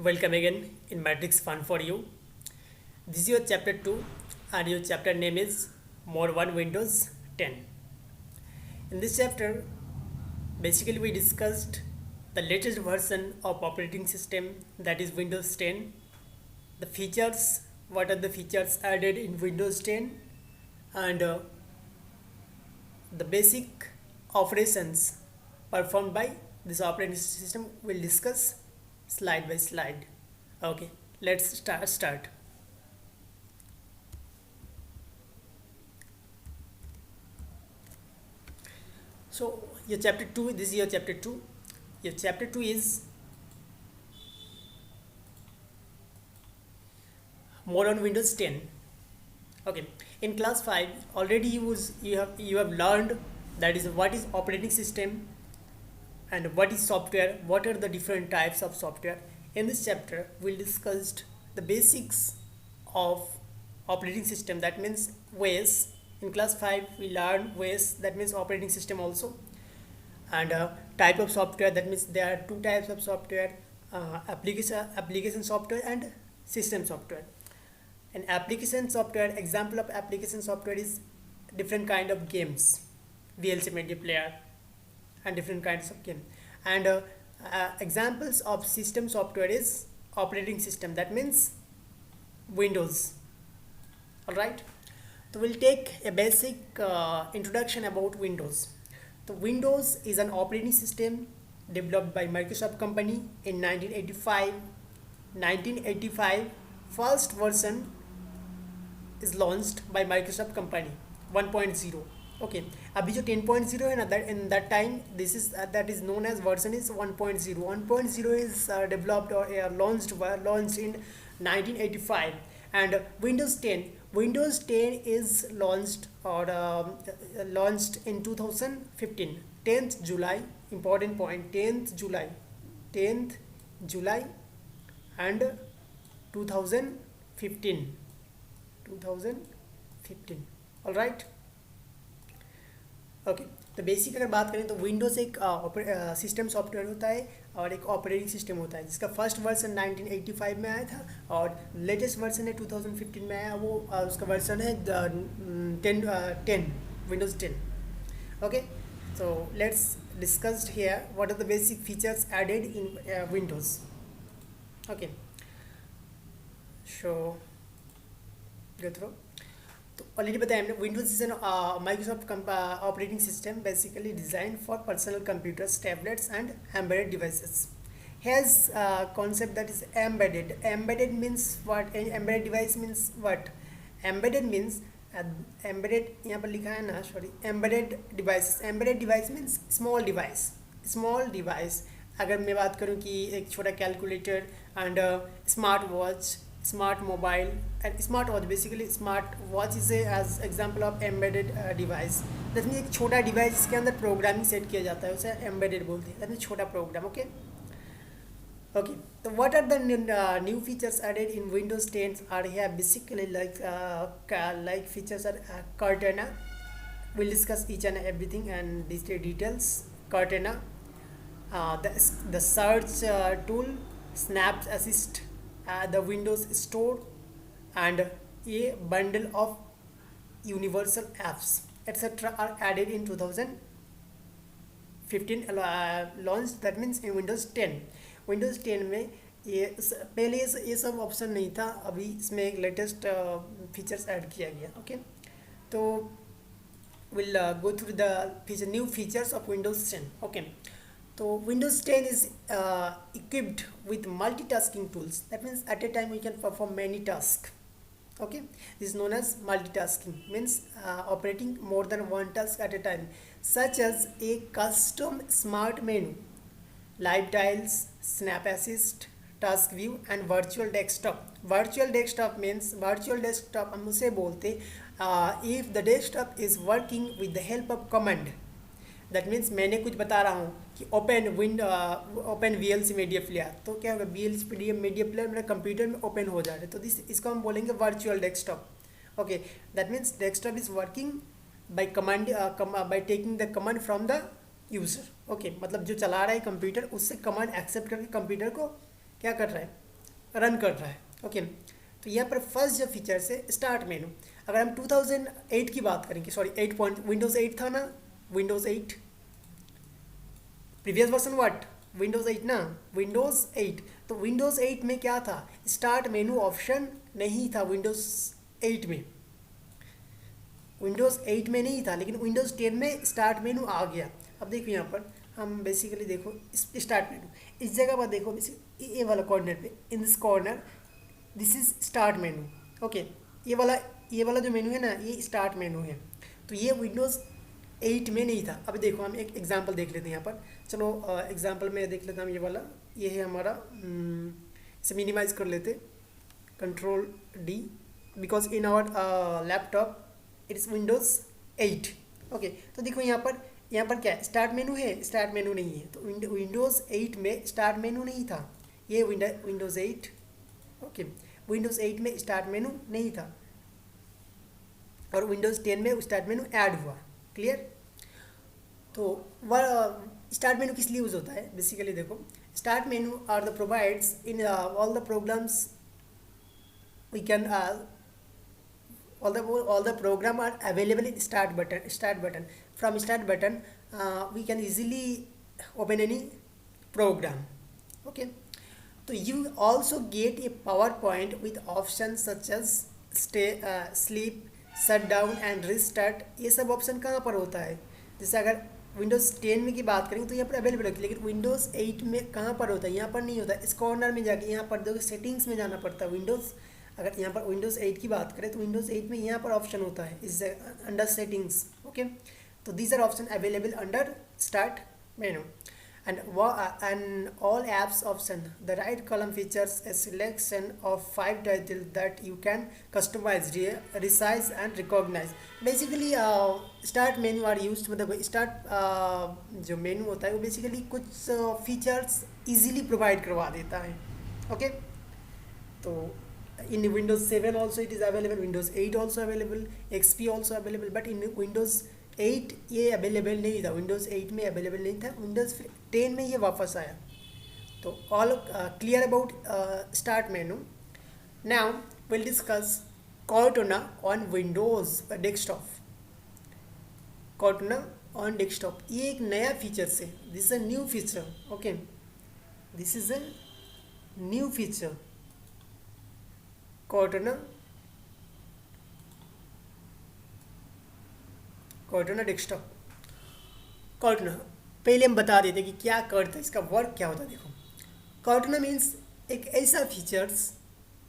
Welcome again in Matrix Fun for You. This is your chapter 2 and your chapter name is More 1 Windows 10. In this chapter, basically we discussed the latest version of operating system, that is Windows 10, the features, what are the features added in Windows 10, and the basic operations performed by this operating system we'll discuss slide by slide. Okay, let's start. So your chapter 2, this is your chapter 2. Your chapter 2 is more on Windows 10. Okay, in class 5 already you have learned that is what is operating system and what is software, what are the different types of software. In this chapter we'll discuss the basics of operating system, that means OS. In class 5 we learn OS, that means operating system also, and type of software, that means there are two types of software, application software and system software. An application software, example of application software is different kind of games, VLC media player and different kinds of game. And examples of system software is operating system, that means Windows. All right, so we'll take a basic introduction about Windows. So Windows is an operating system developed by Microsoft company in 1985. 1985 first version is launched by Microsoft company 1.0. Okay, अभी जो 10.0 है ना, that in that time this is that is known as version is 1.0. 1.0 is developed or launched in 1985, and Windows 10 is launched or launched in 2015, 10th July. Important point, 10th July and 2015. All right. Okay, तो basic अगर बात करें तो Windows एक system software होता है और एक ऑपरेटिंग सिस्टम होता है, जिसका फर्स्ट वर्जन 1985 में आया था और लेटेस्ट वर्जन है 2015 में आया, वो उसका वर्जन है 10 Windows 10. Okay, so let's discussed here what are the basic features added in Windows. Okay, so go through. तो ऑलरेडी बताया हमने, Windows is an Microsoft operating system basically design for personal computers, tablets and embedded devices. Has concept that is embedded. Embedded means what? Embedded device means what? Embedded means embedded, यहाँ पर लिखा है ना, sorry, embedded devices. Embedded device means small device. अगर मैं बात करूँ कि एक छोटा calculator and smart watch, smart mobile and smart watch, basically smart watch is as example of embedded device. that means एक छोटा डिवाइस जिसके अंदर प्रोग्रामिंग सेट किया जाता है उसे embedded बोलते हैं. that means छोटा प्रोग्राम. ओके ओके, तो what are the new features added in Windows 10 are here basically like features are Cortana. We'll discuss each and everything and these details. Cortana, the search tool, Snap Assist, the Windows Store, and a bundle of universal apps etc. are added in 2015 launched, that means in Windows 10. Windows 10 में ये पहले ये सब option नहीं था, अभी इसमें एक लेटेस्ट फीचर्स ऐड किया गया. ओके, तो we'll go through the new features of Windows 10. Okay, so Windows 10 is equipped with multitasking tools. That means at a time we can perform many tasks. Okay, this is known as multitasking, means operating more than one task at a time, such as a custom smart menu, live tiles, Snap Assist, task view, and virtual desktop. Virtual desktop means हम उसे बोलते if the desktop is working with the help of command. That means मैंने कुछ बता रहा हूँ कि open VLC media player, तो क्या होगा, VLC मीडिया प्लेयर मेरे कंप्यूटर में ओपन हो जा रहा है, तो इसको हम बोलेंगे virtual desktop. Okay, that means desktop is working bye command by taking the command from the user. Okay, मतलब जो चला रहा है कंप्यूटर उससे कमांड एक्सेप्ट करके कंप्यूटर को क्या कर रहा है, रन कर रहा है। ओके, तो यहाँ पर फर्स्ट जो फीचर्स है स्टार्ट मेनू। अगर हम 2008 की बात करेंगे, सॉरी 8 पॉइंट विंडोज़ 8 था ना, Windows 8 previous version what, Windows 8 ना, विंडोज़ 8। तो विंडोज़ 8 में क्या था, स्टार्ट मेनू ऑप्शन नहीं था विंडोज़ 8 में, विंडोज़ 8 में नहीं था, लेकिन विंडोज़ 10 में स्टार्ट मेनू आ गया। अब देखो यहाँ पर हम बेसिकली देखो स्टार्ट मेनू, इस जगह पर देखो ये वाला कॉर्नर पे, in this corner this is start menu. Okay, ये वाला जो मेनू है ना, ये स्टार्ट मेनू है। तो ये विंडोज़ 8 में नहीं था। अब देखो हम एक एग्जांपल देख लेते हैं यहाँ पर, चलो एग्जांपल में देख लेते हैं हम। ये वाला ये है हमारा, इसे मिनिमाइज कर लेते, control D, because in our laptop it is Windows 8। Okay, तो देखो यहाँ पर क्या है, स्टार्ट मेनू है, स्टार्ट मेनू नहीं है। तो विंडोज़ 8 में स्टार्ट मेनू नहीं था, ये विंडोज़ 8। ओके, विंडोज़ 8 में स्टार्ट मेनू नहीं था, और विंडोज़ 10 में स्टार्ट मेनू ऐड हुआ। क्लियर? तो वह स्टार्ट मेनू किस लिए यूज़ होता है, बेसिकली देखो, start menu are the provides in all the programs we can all the program are available in start button. From start button we can easily open any program. Okay, so you also get a PowerPoint with options such as stay, sleep, shut down and restart। ये सब option कहाँ पर होता है, जैसे अगर Windows 10 में की बात करेंगे तो यहाँ पर अवेलेबल होती है, लेकिन विंडोज़ 8 में कहाँ पर होता है, यहाँ पर नहीं होता। इस कॉर्नर में जाके यहाँ पर देखो सेटिंग्स में जाना पड़ता है। विंडोज़, अगर यहाँ पर विंडोज़ 8 की बात करें तो विंडोज़ 8 में यहाँ पर ऑप्शन होता है इस अंडर सेटिंग्स। ओके, तो these are option available under start menu. and all apps option, the right column features a selection of 5 titles that you can customize, resize and recognize। basically start menu are used, मतलब start जो मेनू होता है वो basically कुछ features easily provide करवा देता है। Okay, तो in Windows 7 also it is available, Windows 8 also available, XP also available, but in Windows 8 ये अवेलेबल नहीं था, Windows 8 में अवेलेबल नहीं था, Windows 10 में ये वापस आया। तो all clear about start menu। Now we'll discuss Cortana on Windows desktop। Cortana on desktop ये एक नया फीचर है, this is a new feature। okay, this is a new feature Cortana desktop. Cortana पहले हम बता देते कि क्या करता है, इसका वर्क क्या होता है। देखो, Cortana मीन्स एक ऐसा फीचर्स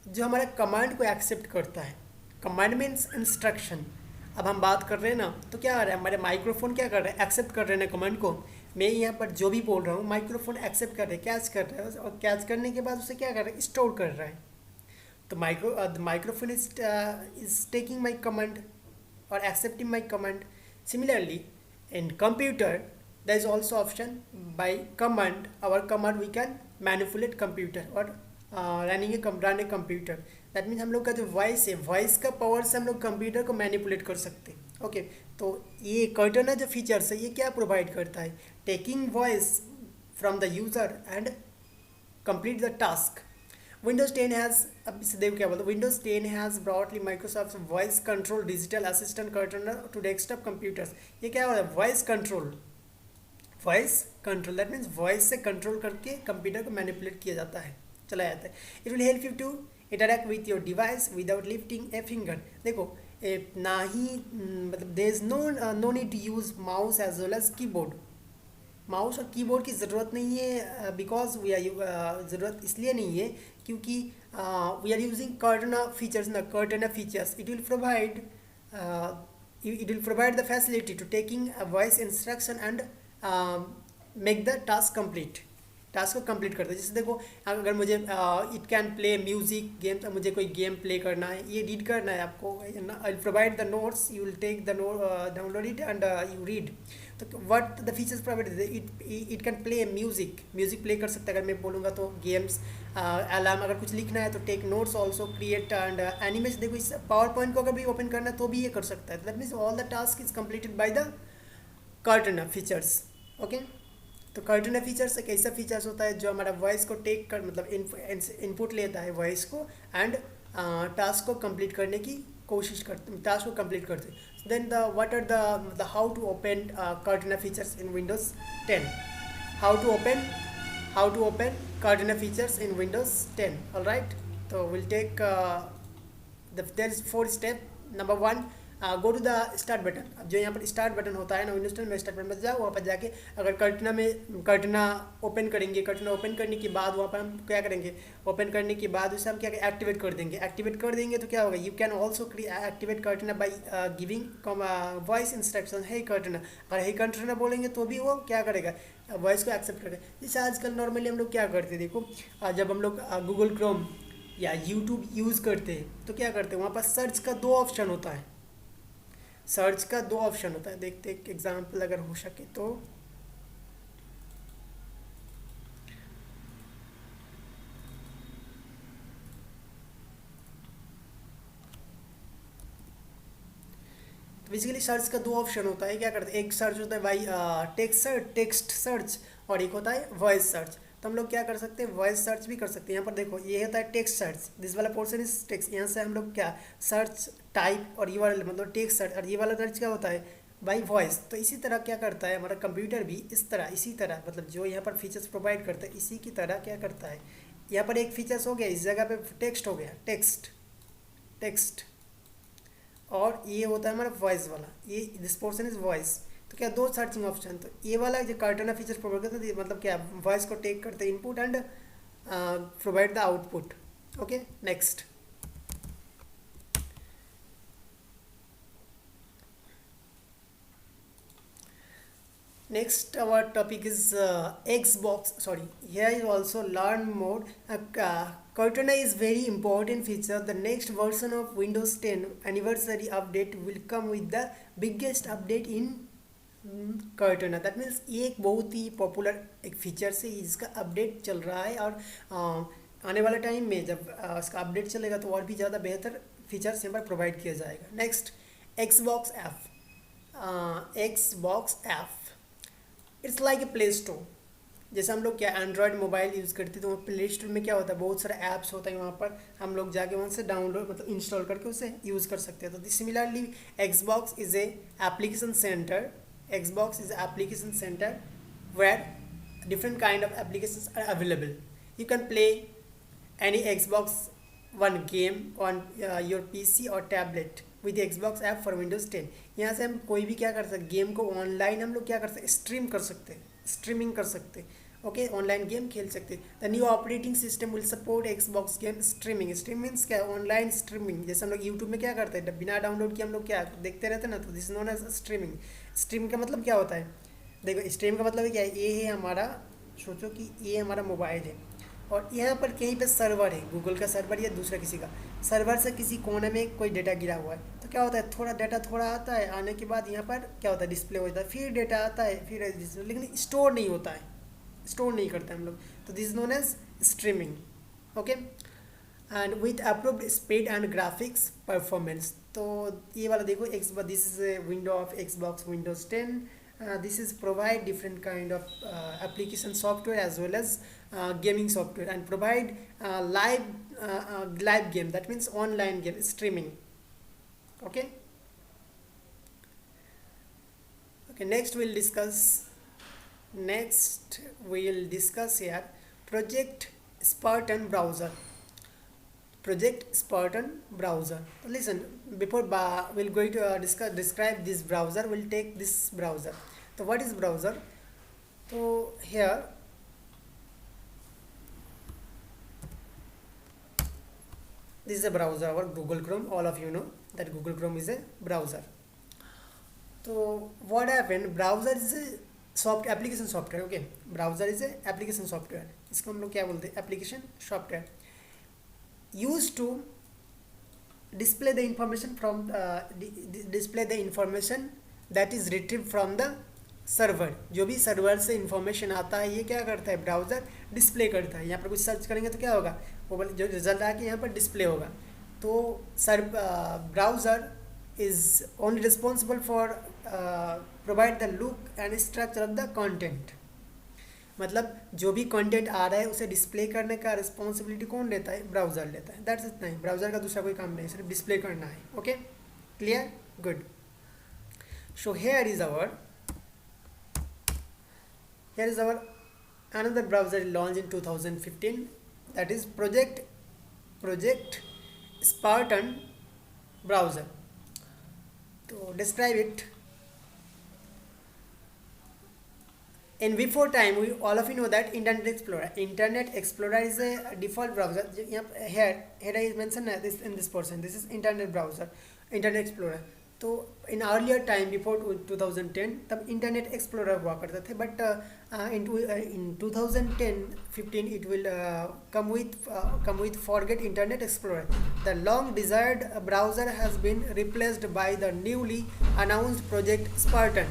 जो हमारा कमांड को एक्सेप्ट करता है। Command means instruction. अब हम बात कर रहे हैं ना, तो क्या कर रहा है, हमारे माइक्रोफोन क्या कर रहा है, एक्सेप्ट कर रहे हैं ना कमांड को। मैं यहाँ पर जो भी बोल रहा हूँ माइक्रोफोन एक्सेप्ट कर रहा है, कैच कर रहा है, और कैच करने के बाद उसे क्या कर रहा है, स्टोर कर रहा है। तो microphone is taking my command or accepting my command। Similarly, in computer there is also option by command, our command we can manipulate computer or run a computer। that means हम लोग का जो voice है, voice का power से हम लोग computer को मैनिपुलेट कर सकते हैं। ओके, तो ये Cortana जो फीचर्स है ये क्या प्रोवाइड करता है, taking voice from the user and complete the task. Windows 10 has, अब इसे देखो क्या बोलते हैं, Windows 10 has brought Microsoft's voice control digital assistant Cortana to desktop computers। ये क्या होता है, voice control, that means voice से कंट्रोल करके कंप्यूटर को मैनिपुलेट किया जाता है, चलाया जाता है। It will help you to interact with your device without lifting a finger. देखो ना ही मतलब there is no need to use mouse as well as keyboard. Mouse और कीबोर्ड की ज़रूरत नहीं है, बिकॉज वी आर ज़रूरत इसलिए नहीं है क्योंकि we are using Cortana features ना, Cortana features it will provide the facility to taking voice instruction and make the task complete, task को कंप्लीट करता है। जैसे देखो, अगर मुझे it can play music games, मुझे कोई गेम प्ले करना है, ये रीड करना है आपको, I will provide the notes, you will take the download it and you read. तो what the features provided, it can play music play कर सकता है। अगर मैं बोलूँगा तो गेम्स, अलार्म, अगर कुछ लिखना है तो take notes also, create and animation. देखो, इस पावर पॉइंट को अगर भी ओपन करना है तो भी ये कर सकता है। That means all the task is completed by the Cortana features. Okay, तो कर्टना फीचर्स एक ऐसा फीचर्स होता है जो हमारा वॉइस को टेक कर मतलब इनपुट लेता है वॉइस को एंड टास्क को कंप्लीट करने की कोशिश करते टास्क को कंप्लीट करते then the what are the how to open Cortana features in Windows 10 how to open Cortana features in Windows 10 alright तो will take there is 4 step. Number 1, go to the start button. अब जो यहाँ पर start button होता है ना Windows 10 में start button पर जाओ वहाँ पर जाके अगर कर्टना ओपन करेंगे कर्टना ओपन करने के बाद वहाँ पर हम क्या करेंगे ओपन करने के बाद उसे हम क्या एक्टिवेट कर देंगे तो क्या होगा you can also activate Cortana by giving voice instruction hey Cortana अगर हे कर्टना बोलेंगे तो भी वो क्या करेगा वॉइस को एक्सेप्ट करेगा जैसे आजकल नॉर्मली हम लोग क्या करते हैं देखो जब हम लोग गूगल क्रोम या यूट्यूब यूज़ करते हैं तो क्या करते हैं वहाँ पर सर्च का दो ऑप्शन होता है देखते एक एग्जांपल अगर हो सके तो बेसिकली सर्च का दो ऑप्शन होता है क्या करते हैं एक सर्च होता है भाई टेक्स्ट सर्च और एक होता है वॉइस सर्च तो हम लोग क्या कर सकते हैं वॉइस सर्च भी कर सकते हैं यहाँ पर देखो ये होता है टेक्स्ट सर्च दिस वाला पोर्शन इज टेक्स्ट यहाँ से हम लोग क्या सर्च टाइप और ये वाला मतलब टेक्स्ट सर्च और ये वाला सर्च क्या होता है बाई वॉइस तो इसी तरह क्या करता है हमारा कंप्यूटर भी इसी तरह मतलब जो यहाँ पर फीचर्स प्रोवाइड करता है इसी की तरह क्या करता है यहाँ पर एक फीचर्स हो गया इस जगह पे टेक्स्ट हो गया टेक्स्ट और ये होता है हमारा वॉइस वाला ये दिस पोर्शन इज वॉइस तो क्या दो सर्चिंग ऑप्शन तो ये वाला जो कर्टना फीचर्स प्रोवाइड करते हैं मतलब क्या वॉइस को टेक करते हैं input and provide the output okay next Next, our topic is Xbox. Sorry, here is also learn mode. Cortana is very important feature. The next version of Windows 10 anniversary update will come with the biggest update in Cortana. That means ये एक बहुत ही popular एक feature है इसका update चल रहा है और आने वाले टाइम में जब इसका अपडेट चलेगा तो और भी ज़्यादा बेहतर फीचर्स यहाँ पर प्रोवाइड किया जाएगा next Xbox app it's like a play store जैसे हम लोग क्या एंड्रॉयड मोबाइल यूज़ करते तो प्ले स्टोर में क्या होता है बहुत सारे ऐप्स होता है वहाँ पर हम लोग जाके वहाँ से डाउनलोड मतलब इंस्टॉल करके उसे यूज़ कर सकते हैं तो similarly Xbox is a application centre where different kind of applications are available. You can play any Xbox One game on your PC or tablet with the Xbox app for Windows 10. यहाँ से हम कोई भी क्या कर सकते game को online हम लोग क्या कर सकते स्ट्रीमिंग कर सकते ओके ऑनलाइन गेम खेल सकते the new operating system will support Xbox game streaming means क्या ऑनलाइन स्ट्रीमिंग जैसे हम लोग यूट्यूब में क्या करते हैं बिना डाउनलोड किए हम लोग क्या देखते रहते हैं ना तो दिस नोन एज स्ट्रीमिंग का मतलब क्या होता है देखो स्ट्रीम का मतलब क्या है ये है हमारा सोचो कि ये हमारा मोबाइल है और यहाँ पर कहीं पे सर्वर है गूगल का सर्वर या दूसरा किसी का सर्वर से किसी कोने में कोई डेटा गिरा हुआ है तो क्या होता है थोड़ा डेटा थोड़ा आता है आने के बाद यहाँ पर क्या होता है डिस्प्ले होता है फिर डेटा आता है फिर लेकिन स्टोर नहीं होता है स्टोर नहीं करते हम लोग तो this known as streaming okay and with approved speed and graphics performance तो ये वाला देखो this is a window of Xbox Windows 10 this is provide different kind of application software as well as gaming software and provide live game that means online game streaming okay next we'll discuss here Project Spartan browser listen before we'll going to describe this browser we'll take this browser so what is browser so here this is a browser our Google Chrome all of you know that Google Chrome is a browser so what happened browser is a application software okay browser is a application software इसको हम लोग क्या बोलते हैं application software used to display the information that is retrieved from the server जो भी server से information आता है ये क्या करता है ब्राउज़र डिस्प्ले करता है यहाँ पर कुछ सर्च करेंगे तो क्या होगा वो जो रिजल्ट आके यहाँ पर डिस्प्ले होगा तो browser is only responsible for provide the look and structure of the content मतलब जो भी कंटेंट आ रहा है उसे डिस्प्ले करने का रिस्पॉन्सिबिलिटी कौन लेता है, ब्राउज़र लेता है। दैट्स इतना ही, ब्राउज़र का दूसरा कोई काम नहीं, सिर्फ डिस्प्ले करना है। Okay, clear, good. So here is our another browser launched in 2015, that is project Spartan browser. To describe it, in before time, we all of you know that Internet Explorer is a default browser. Here is mentioned this in this portion. This is Internet browser, Internet Explorer. तो in earlier time before 2010 तब internet explorer हुआ करते थे, but in 2010-15 it will come with forget internet explorer. The long desired browser has been replaced by the newly announced project Spartan.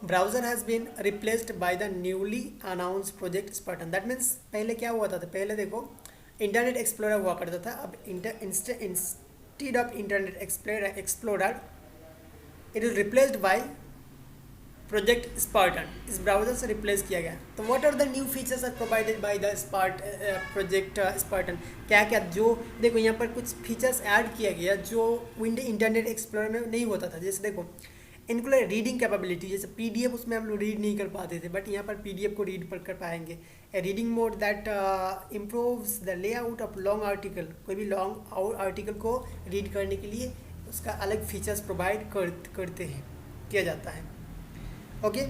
Browser has been replaced by the newly announced project Spartan. That means पहले क्या हुआ था, तो पहले देखो internet explorer हुआ करता था. अब instead of internet explorer it is replaced by project Spartan. इस ब्राउजर से रिप्लेस किया गया. तो what are the new features are provided by the project Spartan. क्या क्या, जो देखो यहाँ पर कुछ फीचर्स ऐड किया गया जो विंडो इंटरनेट एक्सप्लोरर में नहीं होता था. जैसे देखो इनको रीडिंग कैपेबिलिटी, जैसे पीडीएफ उसमें हम लोग रीड नहीं कर पाते थे, बट यहाँ पर पीडीएफ को रीड कर पाएंगे. A reading mode that improves the layout of long article. कोई भी लॉन्ग आर्टिकल को रीड करने के लिए उसका अलग फीचर्स प्रोवाइड करते हैं, किया जाता है. ओके,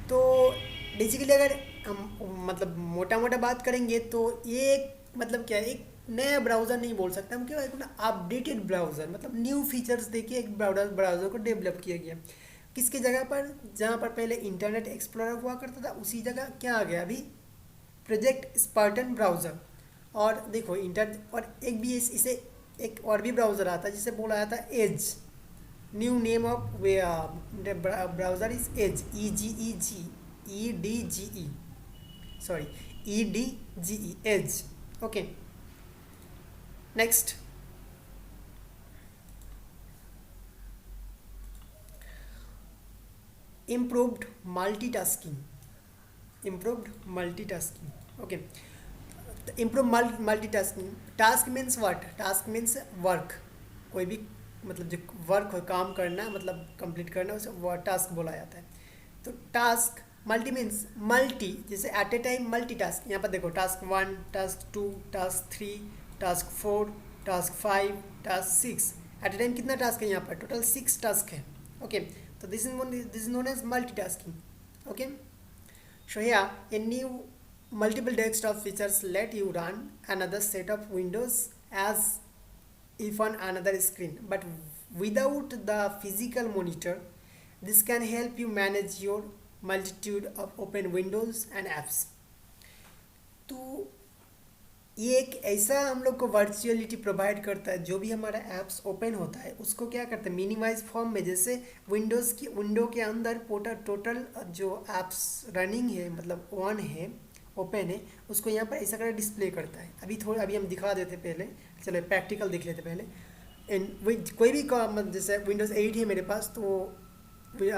तो बेसिकली अगर हम मतलब मोटा मोटा बात करेंगे तो ये मतलब क्या है, एक नया ब्राउज़र नहीं बोल सकते हम, क्यों, एक अपडेटेड ब्राउज़र, मतलब न्यू फीचर्स देके एक ब्राउज़र को डेवलप किया गया. किसकी जगह पर, जहाँ पर पहले इंटरनेट एक्सप्लोरर हुआ करता था उसी जगह क्या आ गया अभी, प्रोजेक्ट स्पार्टन ब्राउज़र. और देखो और एक भी इसे एक और भी ब्राउज़र आता है जिसे बोला जाता है Edge. New name of browser is Edge, EDGE, Edge. Okay, next, improved multitasking. Okay, improve multitasking. Task means what? Task means work. कोई भी मतलब जो वर्क हो, काम करना, मतलब कंप्लीट करना, उसे वो टास्क बोला जाता है. तो टास्क मल्टी मीन्स मल्टी, जैसे at a time multi task. यहाँ पर देखो task 1, task 2, task 3, task 4, task 5, task 6. At a time कितना टास्क है यहाँ पर, टोटल 6 टास्क है. ओके, तो this is known as multitasking. Okay, so here a new multiple desktop features let you run another set of windows as if on another screen, but without the physical monitor. This can help you manage your multitude of open windows and apps. तो ये एक ऐसा हम लोग को virtuality provide करता है. जो भी हमारा ऐप्स ओपन होता है उसको क्या करते हैं, मिनिमाइज फॉर्म में, जैसे विंडोज़ की विंडो के अंदर टोटल जो ऐप्स रनिंग है, मतलब ऑन है, ओपन है, उसको यहाँ पर ऐसा कर डिस्प्ले करता है. अभी हम दिखा देते पहले, चलो प्रैक्टिकल देख लेते पहले. कोई भी जैसे विंडोज़ 8 है मेरे पास, तो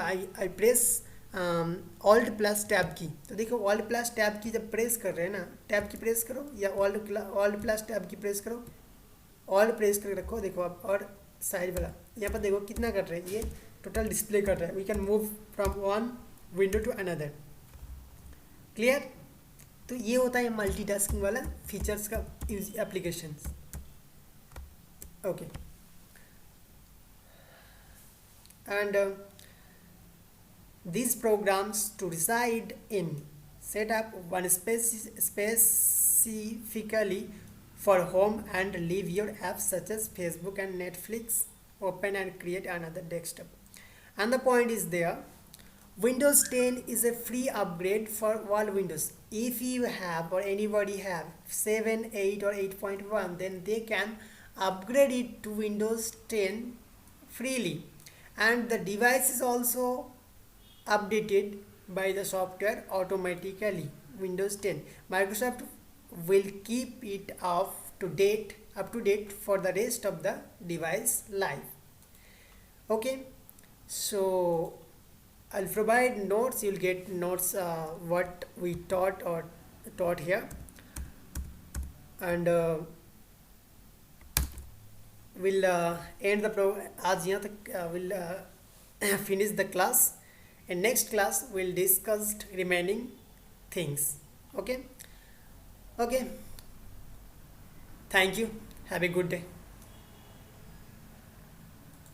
आई प्रेस ऑल्ट प्लस टैब की. तो देखो ऑल्ट प्लस टैब की जब प्रेस कर रहे हैं ना, टैब की प्रेस करो या ऑल्ट प्लस टैब की प्रेस करो, ऑल्ट प्रेस करके रखो. देखो आप, और साइड वाला यहाँ पर देखो कितना कर रहे हैं, ये टोटल डिस्प्ले कर रहा है. We can move from one window to another. Clear. तो ये होता है मल्टीटास्किंग वाला फीचर्स का application. Okay, and these programs to reside in set up one specifically for home and leave your apps such as Facebook and Netflix open and create another desktop. And the point is there, Windows 10 is a free upgrade for all Windows. If you have or anybody have 7, 8 or 8.1, then they can upgrade it to Windows 10 freely, and the device is also updated by the software automatically. Windows 10, Microsoft will keep it up to date for the rest of the device life. Okay, so I'll provide notes. You'll get notes what we taught or taught here, and we'll end the आज यहाँ तक we'll finish the class. In next class we'll discuss remaining things. Okay. Okay. Thank you. Have a good day.